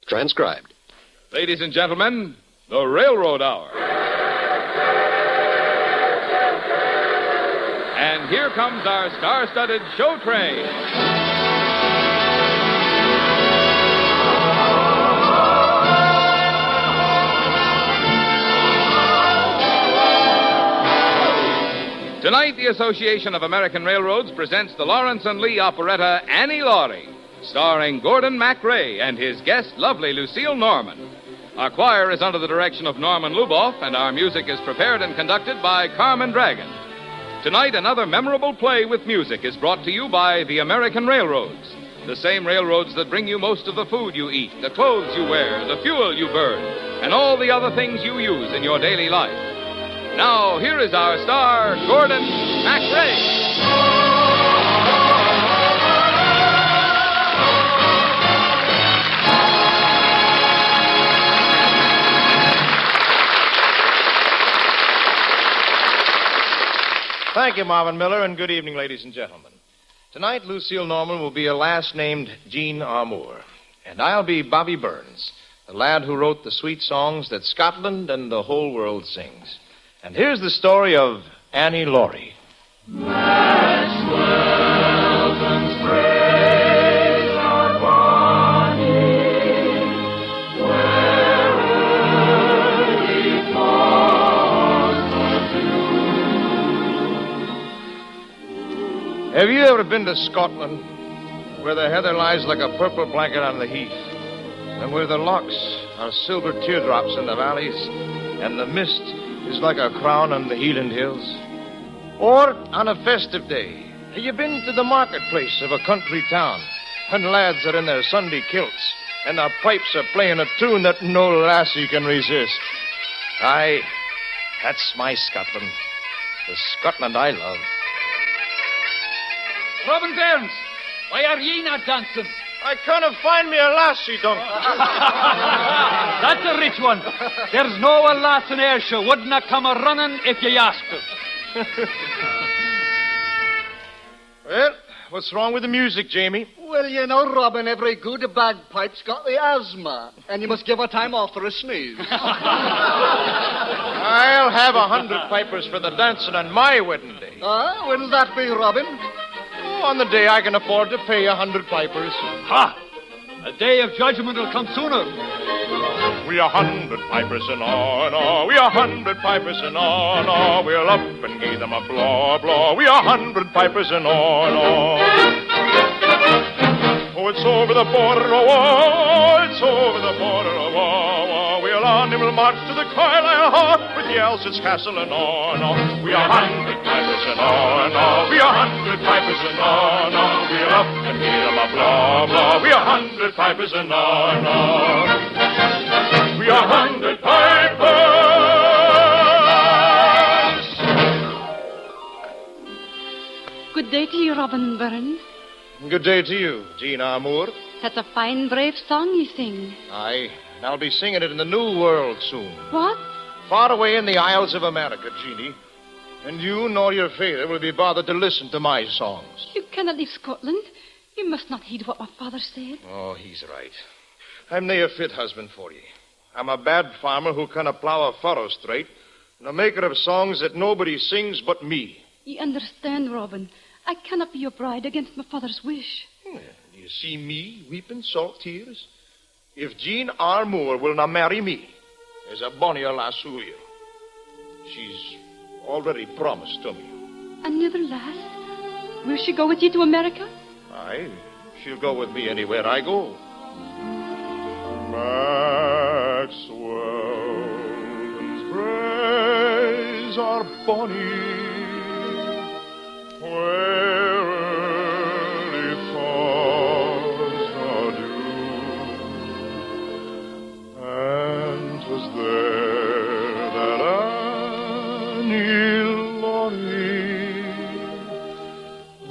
Transcribed. Ladies and gentlemen, the Railroad Hour. And here comes our star-studded show train. Tonight, the Association of American Railroads presents the Lawrence and Lee operetta Annie Laurie, starring Gordon MacRae and his guest, lovely Lucille Norman. Our choir is under the direction of Norman Luboff, and our music is prepared and conducted by Carmen Dragon. Tonight, another memorable play with music is brought to you by the American Railroads, the same railroads that bring you most of the food you eat, the clothes you wear, the fuel you burn, and all the other things you use in your daily life. Now, here is our star, Gordon MacRae. Thank you, Marvin Miller, and good evening, ladies and gentlemen. Tonight, Lucille Norman will be a lass named Jean Armour, and I'll be Bobby Burns, the lad who wrote the sweet songs that Scotland and the whole world sings. And here's the story of Annie Laurie. Maxwell's and sprays are bonny, wherever he falls for Have you ever been to Scotland, where the heather lies like a purple blanket on the heath, and where the lochs are silver teardrops in the valleys, and the mist is like a crown on the Heeland Hills? Or, on a festive day, have you been to the marketplace of a country town, when lads are in their Sunday kilts, and the pipes are playing a tune that no lassie can resist? Aye, that's my Scotland, the Scotland I love. Robin Burns, why are ye not dancing? I can't find me a lassie, Dunk. That's a rich one. There's no a lass in Ayrshire wouldn't have come a-running if ye asked her. Well, what's wrong with the music, Jamie? Well, you know, Robin, every good bagpipe's got the asthma, and you must give her time off for a sneeze. I'll have 100 pipers for the dancing on my wedding day. When'll that be, Robin? Oh, on the day I can afford to pay 100 pipers. Ha! A day of judgment will come sooner. We 100 pipers and on, we 100 pipers and on, we'll up and give them a blaw, blaw. We 100 pipers and on. Oh, it's over the border, oh, it's over the border, oh, we'll on and we'll march to the Carlisle Hall with yells, it's castle and on. We 100 pipers and on, we 100 pipers and on, we'll up and give them a blaw, blaw. We 100 pipers and on. We 100 pipers. Good day to you, Robin Burns. Good day to you, Jean Armour. That's a fine, brave song you sing. Aye, and I'll be singing it in the New World soon. What? Far away in the Isles of America, Jeannie. And you nor your father will be bothered to listen to my songs. You cannot leave Scotland. You must not heed what my father said. Oh, he's right. I'm nae a fit husband for ye. I'm a bad farmer who cannot plow a furrow straight, and a maker of songs that nobody sings but me. You understand, Robin. I cannot be your bride against my father's wish. Do you see me weeping salt tears? If Jean Armour will not marry me, there's a bonnier lass who will. She's already promised to me. Another lass? Will she go with you to America? Aye, she'll go with me anywhere I go. Maxwell's sprays are bonny where early thaws are due, and 'twas there that Annie Laurie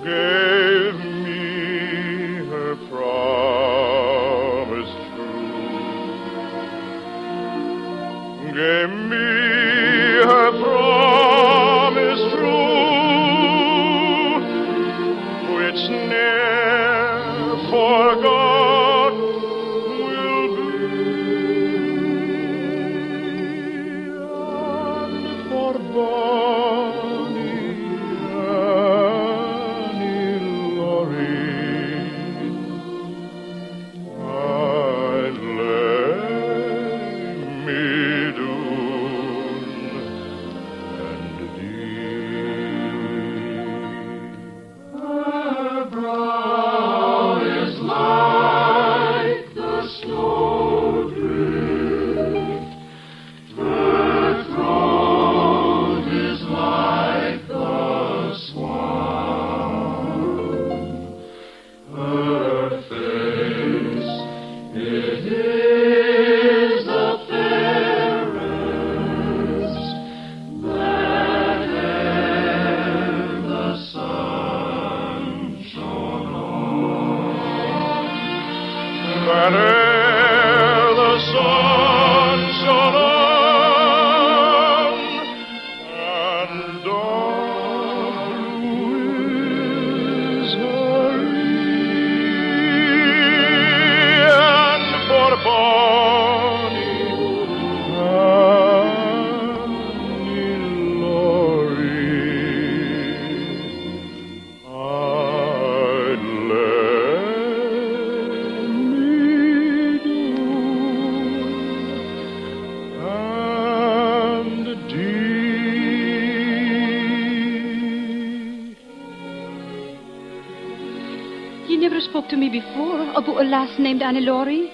gave me her promise true. Gave me her promise true, which ne'er forgot will be. It is the fairest that e'er the sun shone on. That ere the sun shone on, and dawn is hurry, and for Bonnie I'd let me and You never spoke to me before about a lass named Annie Laurie.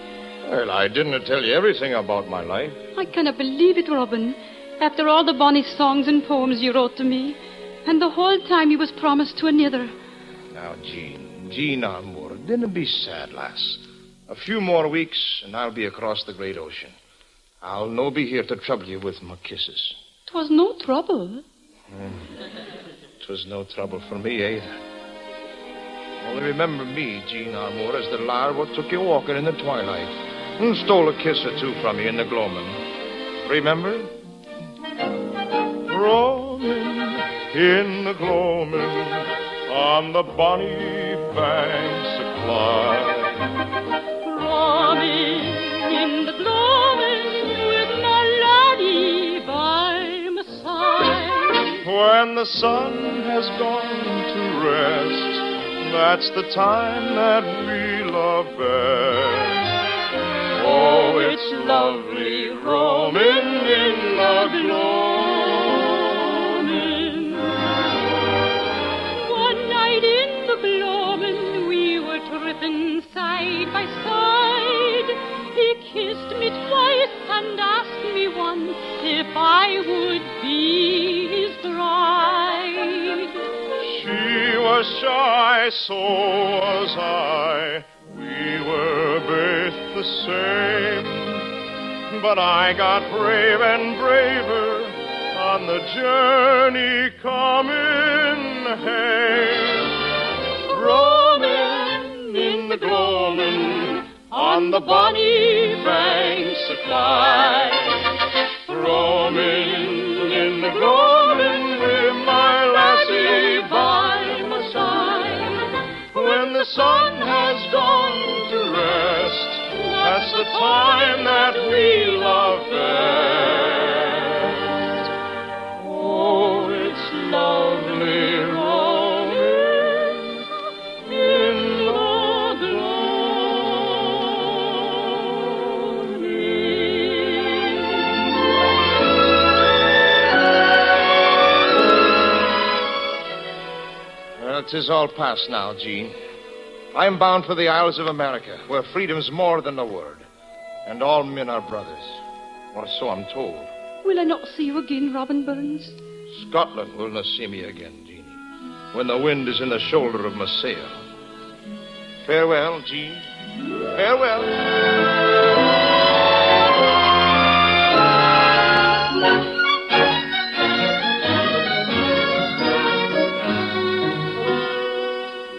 Well, I didn't tell you everything about my life. I cannot believe it, Robin. After all the bonny songs and poems you wrote to me, and the whole time you was promised to another. Now, Jean Armour, dinna be sad, lass. A few more weeks, and I'll be across the great ocean. I'll no be here to trouble you with my kisses. 'Twas no trouble. 'Twas no trouble for me, either. Only remember me, Jean Armour, as the lad what took you walking in the twilight and stole a kiss or two from you in the gloaming. Remember? Roaming in the gloaming on the bonny banks of Clyde. Roaming in the gloaming with my laddie by my side. When the sun has gone to rest, that's the time that we love best. Oh, it's lovely roaming in the gloaming. One night in the gloaming we were tripping side by side. He kissed me twice and asked me once if I would be his bride. She was shy, so was I. We were both the same. But I got brave and braver on the journey coming home. Roaming in the gloaming on the bonny banks of Clyde. Roaming in the gloaming with my lassie by my side. When the sun has gone to rest, that's the time that we love best. Oh, it's lovely roaming in the gloaming. Well, 'tis all past now, Jean. I'm bound for the Isles of America, where freedom's more than a word, and all men are brothers. Or so I'm told. Will I not see you again, Robin Burns? Scotland will not see me again, Jeanie, when the wind is in the shoulder of my sail. Farewell, Jean. Farewell.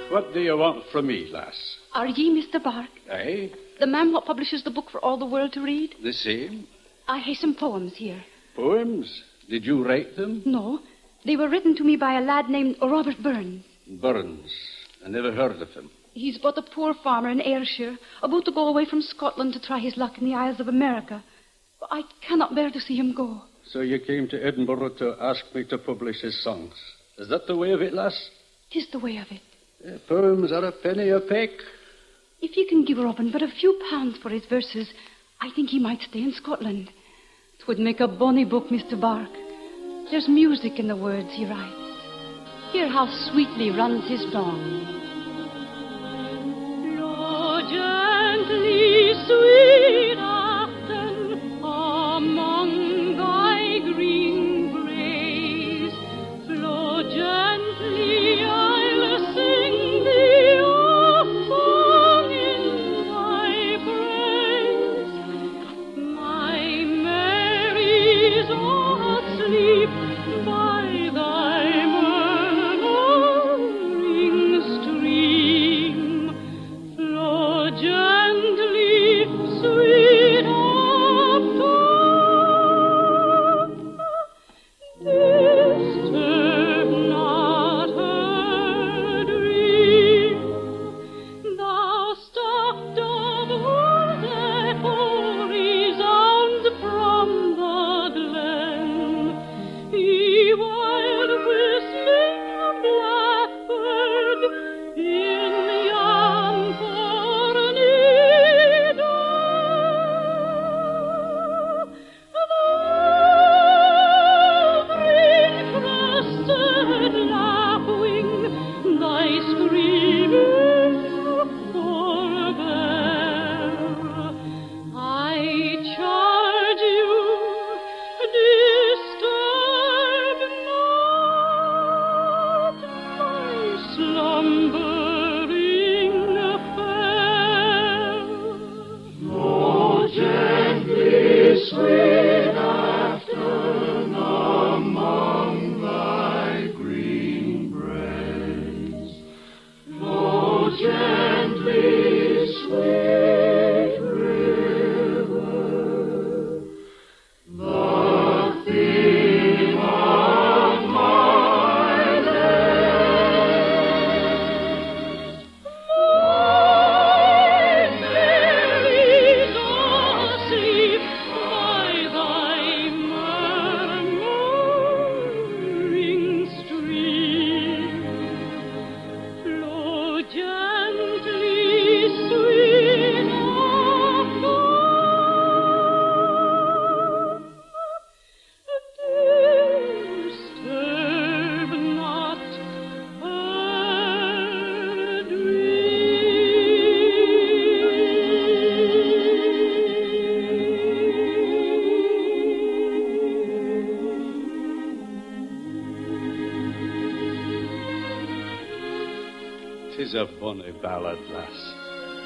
What do you want from me, lass? Are ye Mr. Bark? Aye, The man what publishes the book for all the world to read? the same. I have some poems here. Poems? Did you write them? No, they were written to me by a lad named Robert Burns. Burns. I never heard of him. He's but a poor farmer in Ayrshire, about to go away from Scotland to try his luck in the Isles of America. But I cannot bear to see him go. So you came to Edinburgh to ask me to publish his songs. Is that the way of it, lass? 'Tis the way of it. Poems are a penny a peck. If you can give Robin but a few pounds for his verses, I think he might stay in Scotland. 'Twould make a bonny book, Mr. Bark. There's music in the words he writes. Hear how sweetly runs his song. Blow gently, sweet Afton, among thy green braes. Blow gently, I'll sing thee a song in thy praise. gently swing after among thy green braes. Flow gently, sweet river, the theme of my land. My Mary, sleep by thy murmuring stream. Flow gently, sweet after. Disturb not her Tis a bonny ballad, lass.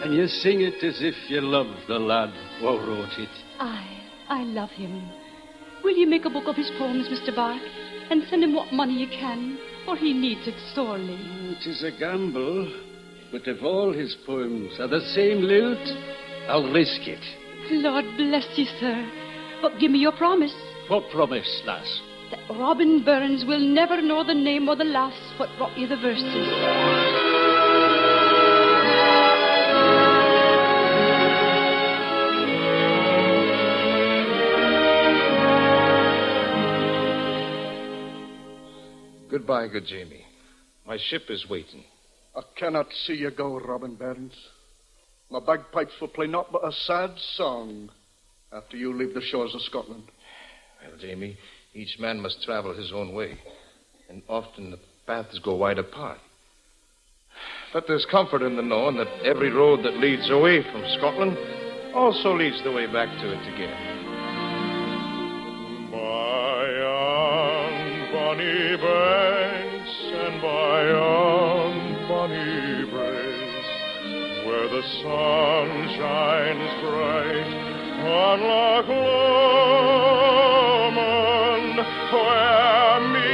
And you sing it as if you loved the lad who wrote it. I love him. Will you make a book of his poems, Mr. Bark, and send him what money you can, for he needs it sorely? It is a gamble, but if all his poems are the same lilt, I'll risk it. Lord bless you, sir. But give me your promise What promise, lass? that Robin Burns will never know the name of the lass what wrote you the verses. Goodbye, good Jamie. My ship is waiting. I cannot see you go, Robin Burns. My bagpipes will play naught but a sad song after you leave the shores of Scotland. Well, Jamie, each man must travel his own way, and often the paths go wide apart. But there's comfort in the knowing that every road that leads away from Scotland also leads the way back to it again. By yon bonny banks and by yon bonny braes, where the sun shines bright on Loch Lomond, where me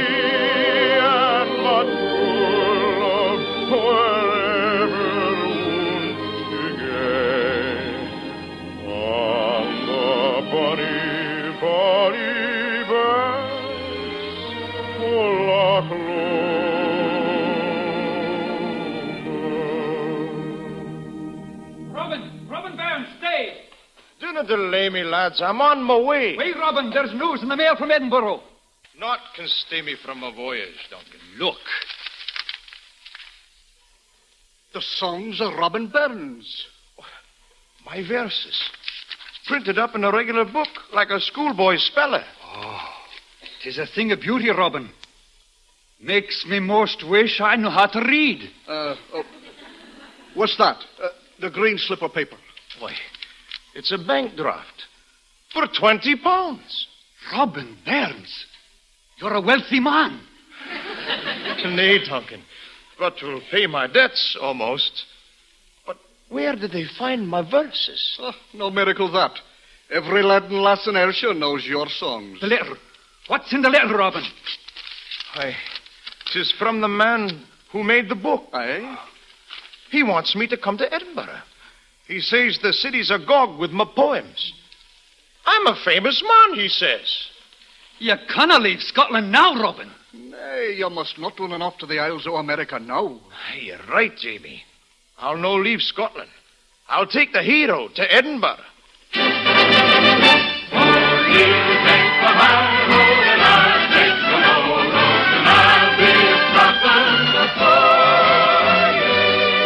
and my true love wherever wound together, on the bonny, bonny banks of Loch Lomond. Robin Burns, stay. Do not delay me, lads. I'm on my way. Wait, Robin, there's news in the mail from Edinburgh. Naught can stay me from my voyage, Duncan. Look. The songs of Robin Burns. My verses. Printed up in a regular book, like a schoolboy speller. Tis a thing of beauty, Robin. Makes me most wish I knew how to read. What's that? The green slip of paper. Why, it's a bank draft. For £20. Robin Burns, you're a wealthy man. Nay, Duncan. But will pay my debts, almost. But where did they find my verses? Oh, no miracle that. Every lad and lass in Ayrshire knows your songs. The letter. What's in the letter, Robin? Why, 'tis from the man who made the book. Aye? He wants me to come to Edinburgh. He says the city's agog with my poems. I'm a famous man, he says. You canna leave Scotland now, Robin. Nay, you must not run off to the Isles of America now. You're right, Jamie. I'll no leave Scotland. I'll take the hero to Edinburgh.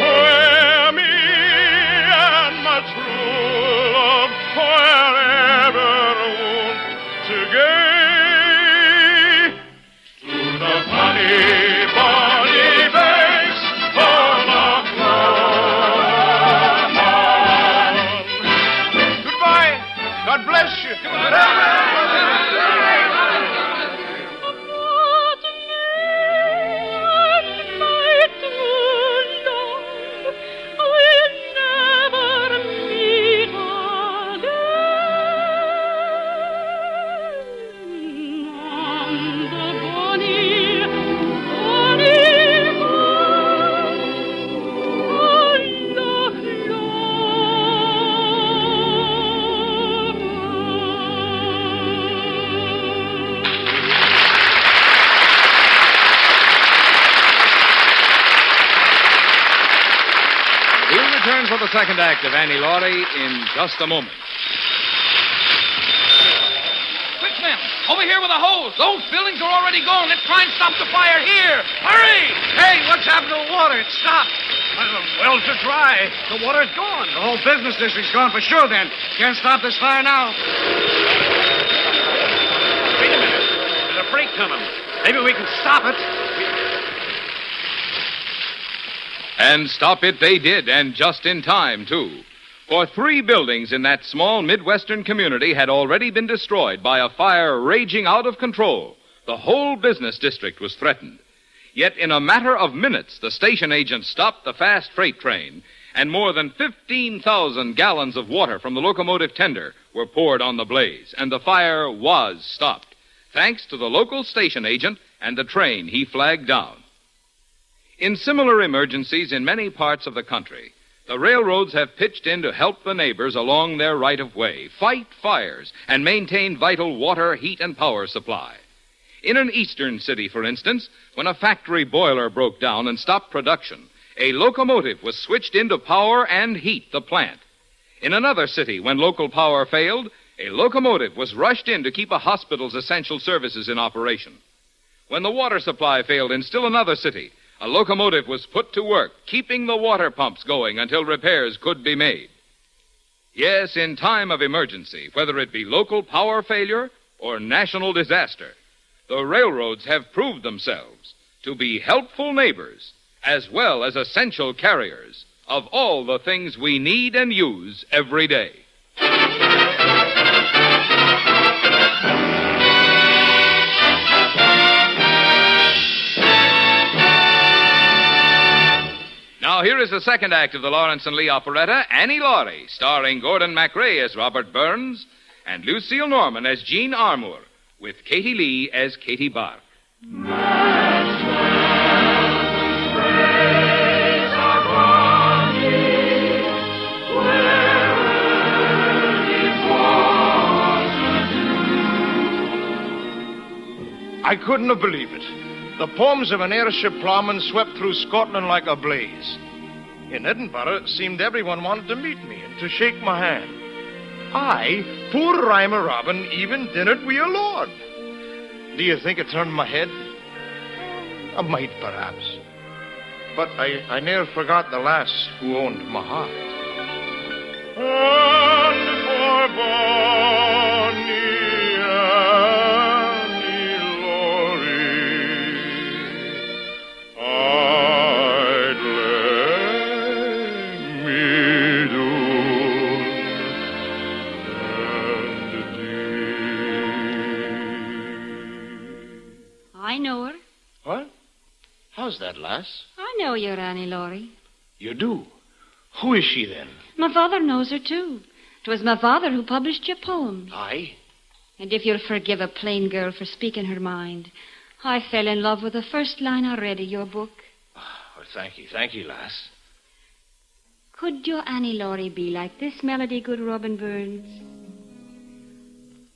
Where me and my true love wherever wound together, to the bonny, bonny banks of Loch Lomond. Goodbye. God bless you. We'll never meet again. second act of Annie Laurie in just a moment. Quick, men! Over here with the hose! Those buildings are already gone. Let's try and stop the fire here! Hurry! Hey, what's happened to the water? It stopped. The wells are dry. The water's gone. The whole business district's gone for sure, then. Can't stop this fire now. Wait a minute. There's a break coming. Maybe we can stop it. And stop it they did, and just in time, too. For 3 buildings in that small Midwestern community had already been destroyed by a fire raging out of control. The whole business district was threatened. Yet in a matter of minutes, the station agent stopped the fast freight train, and more than 15,000 gallons of water from the locomotive tender were poured on the blaze, and the fire was stopped, thanks to the local station agent and the train he flagged down. In similar emergencies in many parts of the country, the railroads have pitched in to help the neighbors along their right-of-way, fight fires, and maintain vital water, heat, and power supply. In an eastern city, for instance, when a factory boiler broke down and stopped production, a locomotive was switched in to power and heat the plant. In another city, when local power failed, a locomotive was rushed in to keep a hospital's essential services in operation. When the water supply failed in still another city, a locomotive was put to work, keeping the water pumps going until repairs could be made. Yes, in time of emergency, whether it be local power failure or national disaster, the railroads have proved themselves to be helpful neighbors as well as essential carriers of all the things we need and use every day. Now, here is the second act of the Lawrence and Lee operetta, Annie Laurie, starring Gordon MacRae as Robert Burns and Lucille Norman as Jean Armour, with Katie Lee as Katie Bark. I couldn't have believed it. The poems of an airship plowman swept through Scotland like a blaze. In Edinburgh, it seemed everyone wanted to meet me and to shake my hand. I, poor rhymer Robin, even dinnered wi' a lord. Do you think it turned my head? I might, perhaps. But I ne'er forgot the lass who owned my heart. And for bonny Annie Laurie, I'd lay me down and I know her. What? How's that, lass? I know you're Annie Laurie. You do? Who is she, then? My father knows her, too. It was my father who published your poems. Aye? And if you'll forgive a plain girl for speaking her mind, I fell in love with the first line I read of your book. Oh, thank you, lass. Could your Annie Laurie be like this melody, good Robin Burns?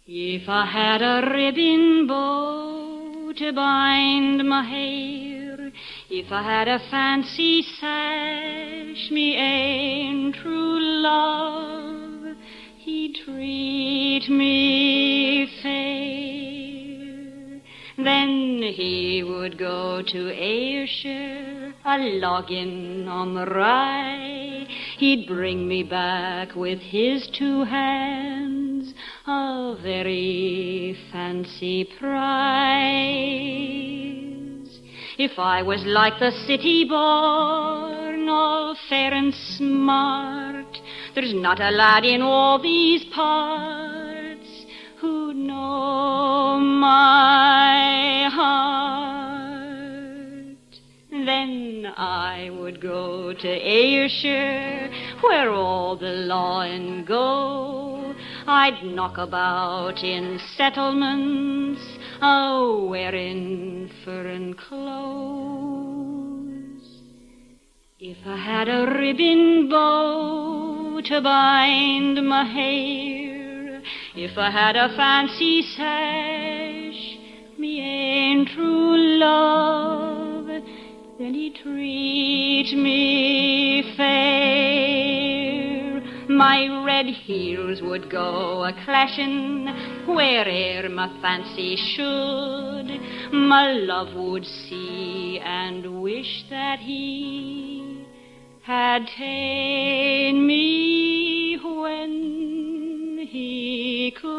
If I had a ribbon bow to bind my hair, if I had a fancy sash, me ain true love, he'd treat me fair. Then he would go to Ayrshire, a logging on the rye. He'd bring me back with his 2 hands a very fancy prize. If I was like the city born, all fair and smart, there's not a lad in all these parts who'd know my heart. Then I would go to Ayrshire, where all the lawin' go. I'd knock about in settlements, wearing furrin clothes. If I had a ribbon bow to bind my hair, if I had a fancy sash, me ain true love, then he'd treat me fair. My red heels would go a-clashing where'er my fancy should. My love would see and wish that he had ta'en me when he could.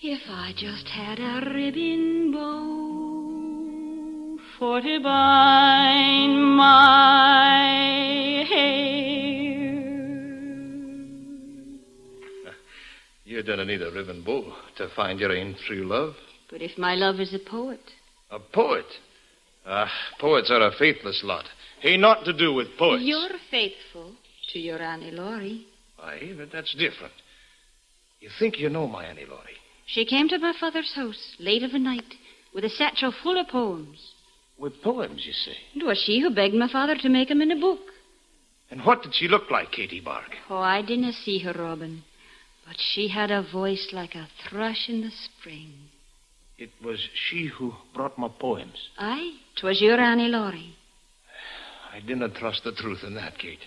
If I just had a ribbon bow for to bind my hair. You don't need a ribbon bow to find your own true love. But if my love is a poet? A poet? Poets are a faithless lot. Hey, not to do with poets. You're faithful to your Annie Laurie. Aye, but that's different. You think you know my Annie Laurie? She came to my father's house late of a night with a satchel full of poems. With poems, you say? It was she who begged my father to make 'em in a book. And what did she look like, Katie Bark? Oh, I didn't see her, Robin. But she had a voice like a thrush in the spring. It was she who brought my poems. Aye, 'twas your Annie Laurie. I didn't trust the truth in that, Kate.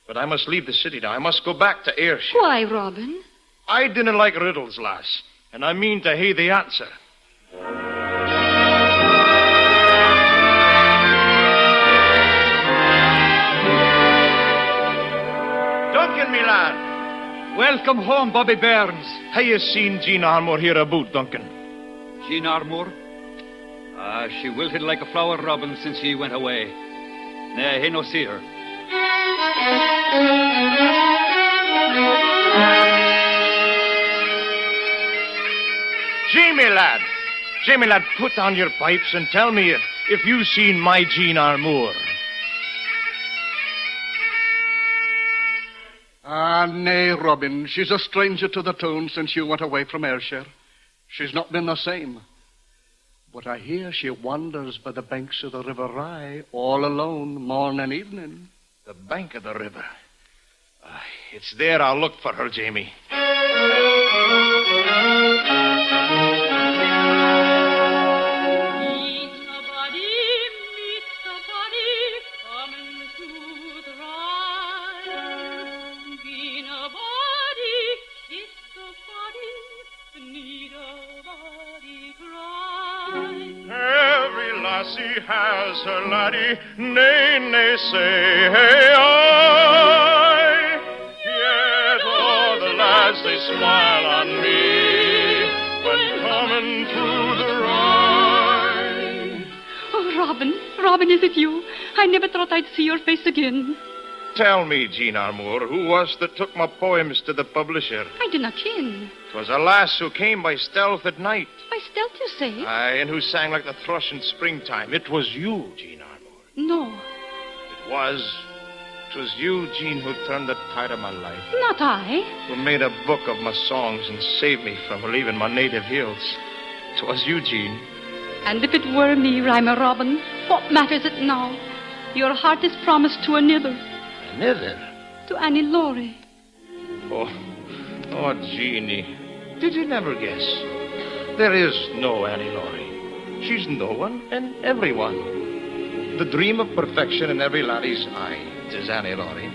But I must leave the city now. I must go back to Ayrshire. Why, Robin? I didn't like riddles, lass. And I mean to hae the answer. Duncan, me lad. Welcome home, Bobby Burns. Have you seen Jean Armour here about, Duncan? Jean Armour? She wilted like a flower, Robin, since she went away. Nay, he no see her. Jamie, lad, put down your pipes and tell me if you've seen my Jean Armour. Nay, Robin. She's a stranger to the town since you went away from Ayrshire. She's not been the same. But I hear she wanders by the banks of the River Rye all alone, morn and evening. The bank of the river. It's there I'll look for her, Jamie. Lassie has her laddie, nay, say, hey, I. Yet all the lads, they smile on me when coming through the Rye. Oh, Robin, is it you? I never thought I'd see your face again. Tell me, Jean Armour, who was that took my poems to the publisher? I dinna ken. 'Twas a lass who came by stealth at night. By stealth, you say? Aye, and who sang like the thrush in springtime. It was you, Jean Armour. No. It was. 'Twas you, Jean, who turned the tide of my life. Not I. Who made a book of my songs and saved me from leaving my native hills. 'Twas you, Jean. And if it were me, Rhymer Robin, what matters it now? Your heart is promised to another. Another? To Annie Laurie. Oh, Jeannie. Did you never guess? There is no Annie Laurie. She's no one and everyone. The dream of perfection in every laddie's eye is Annie Laurie.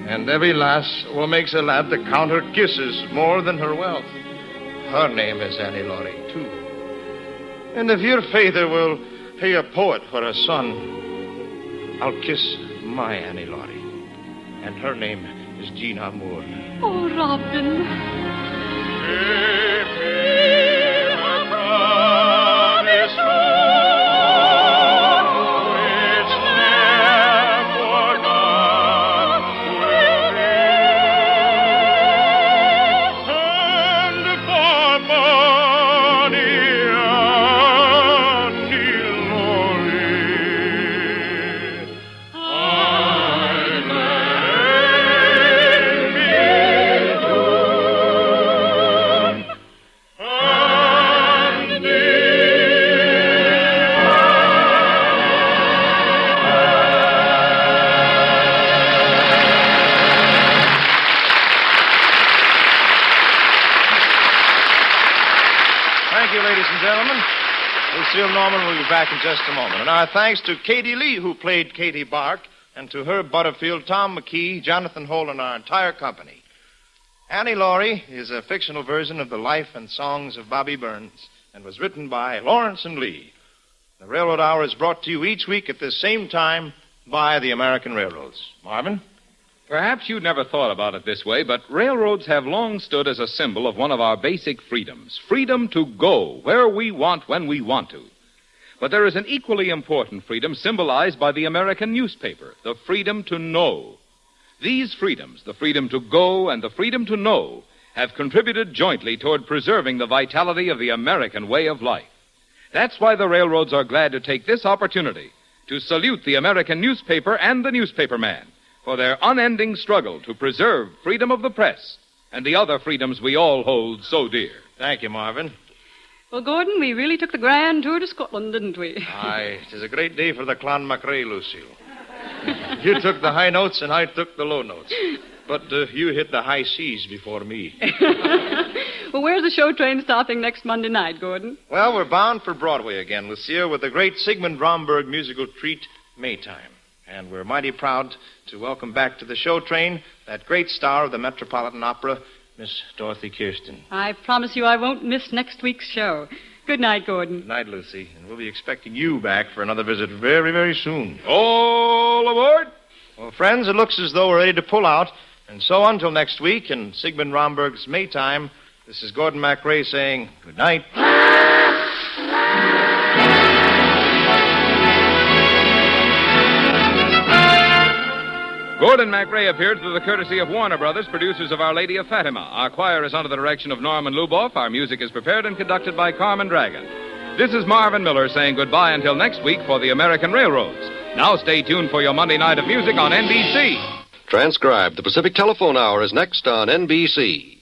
And every lass who makes a lad to count her kisses more than her wealth. Her name is Annie Laurie, too. And if your father will pay a poet for a son, I'll kiss my Annie Laurie. And her name is Jean Armour. Oh, Robin. Give me a promise, Lord, which never not will be. And for money, Annie Laurie, Lucille Norman will be back in just a moment. And our thanks to Katie Lee, who played Katie Bark, and to Herb Butterfield, Tom McKee, Jonathan Holt, and our entire company. Annie Laurie is a fictional version of the life and songs of Bobby Burns and was written by Lawrence and Lee. The Railroad Hour is brought to you each week at this same time by the American Railroads. Marvin? Perhaps you'd never thought about it this way, but railroads have long stood as a symbol of one of our basic freedoms. Freedom to go where we want when we want to. But there is an equally important freedom symbolized by the American newspaper, the freedom to know. These freedoms, the freedom to go and the freedom to know, have contributed jointly toward preserving the vitality of the American way of life. That's why the railroads are glad to take this opportunity to salute the American newspaper and the newspaperman for their unending struggle to preserve freedom of the press and the other freedoms we all hold so dear. Thank you, Marvin. Well, Gordon, we really took the grand tour to Scotland, didn't we? Aye, it is a great day for the Clan MacRae, Lucille. You took the high notes and I took the low notes. But you hit the high seas before me. Well, where's the show train stopping next Monday night, Gordon? Well, we're bound for Broadway again, Lucille, with the great Sigmund Romberg musical treat, Maytime. And we're mighty proud to welcome back to the show train that great star of the Metropolitan Opera, Miss Dorothy Kirsten. I promise you I won't miss next week's show. Good night, Gordon. Good night, Lucy. And we'll be expecting you back for another visit very, very soon. All aboard! Well, friends, it looks as though we're ready to pull out. And so until next week in Sigmund Romberg's Maytime, this is Gordon MacRae saying good night. Gordon MacRae appeared through the courtesy of Warner Brothers, producers of Our Lady of Fatima. Our choir is under the direction of Norman Luboff. Our music is prepared and conducted by Carmen Dragon. This is Marvin Miller saying goodbye until next week for the American Railroads. Now stay tuned for your Monday night of music on NBC. Transcribed. The Pacific Telephone Hour is next on NBC.